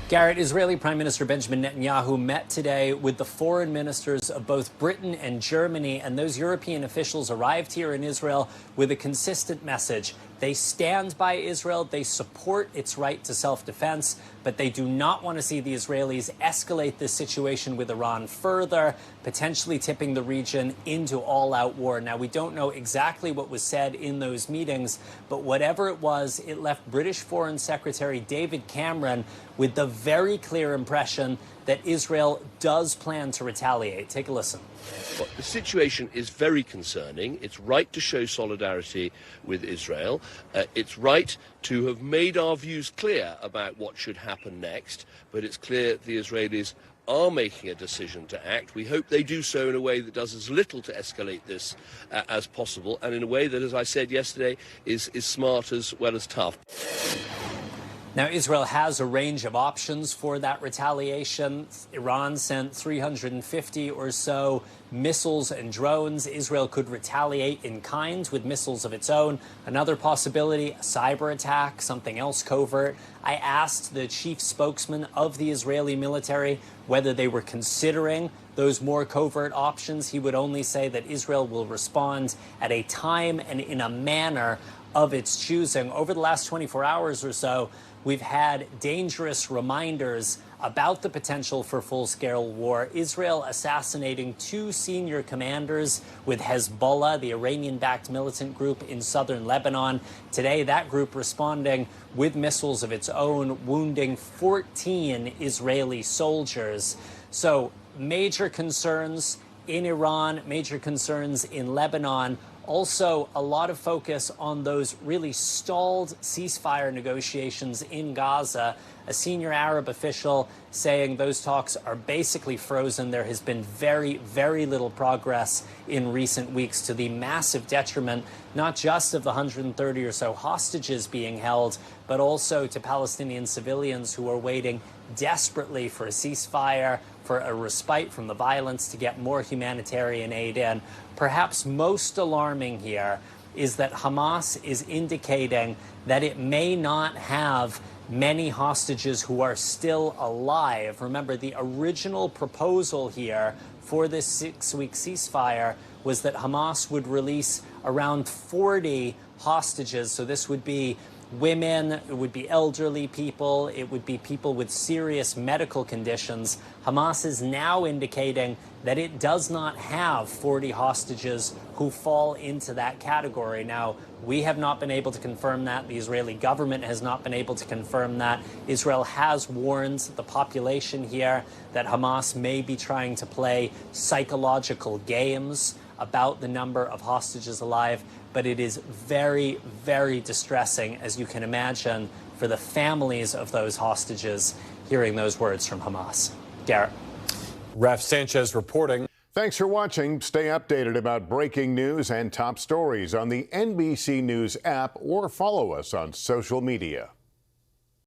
Garrett, Israeli Prime Minister Benjamin Netanyahu met today with the foreign ministers of both Britain and Germany, and those European officials arrived here in Israel with a consistent message. They stand by Israel, they support its right to self-defense, but they do not want to see the Israelis escalate this situation with Iran further, potentially tipping the region into all-out war. Now, we don't know exactly what was said in those meetings, but whatever it was, it left British Foreign Secretary David Cameron with the very clear impression that Israel does plan to retaliate. Take a listen. Well, the situation is very concerning. It's right to show solidarity with Israel. It's right to have made our views clear about what should happen next, but it's clear the Israelis are making a decision to act. We hope they do so in a way that does as little to escalate this as possible, and in a way that, as I said yesterday, is smart as well as tough. Now, Israel has a range of options for that retaliation. Iran sent 350 or so missiles and drones. Israel could retaliate in kind with missiles of its own. Another possibility, a cyber attack, something else covert. I asked the chief spokesman of the Israeli military whether they were considering those more covert options. He would only say that Israel will respond at a time and in a manner of its choosing. Over the last 24 hours or so, we've had dangerous reminders about the potential for full-scale war. Israel assassinating two senior commanders with Hezbollah, the Iranian-backed militant group in southern Lebanon. Today, that group responding with missiles of its own, wounding 14 Israeli soldiers. So, major concerns in Iran, major concerns in Lebanon. Also, a lot of focus on those really stalled ceasefire negotiations in Gaza. A senior Arab official saying those talks are basically frozen. There has been very, very little progress in recent weeks, to the massive detriment not just of the 130 or so hostages being held, but also to Palestinian civilians who are waiting desperately for a ceasefire, for a respite from the violence, to get more humanitarian aid in. Perhaps most alarming here is that Hamas is indicating that it may not have many hostages who are still alive. Remember, the original proposal here for this 6-week ceasefire was that Hamas would release around 40 hostages. So this would be women, it would be elderly people, it would be people with serious medical conditions. Hamas is now indicating that it does not have 40 hostages who fall into that category. Now, we have not been able to confirm that. The Israeli government has not been able to confirm that. Israel has warned the population here that Hamas may be trying to play psychological games about the number of hostages alive, but it is very, very distressing, as you can imagine, for the families of those hostages hearing those words from Hamas. Garrett. Ref Sanchez reporting. Thanks for watching. Stay updated about breaking news and top stories on the NBC News app, or follow us on social media.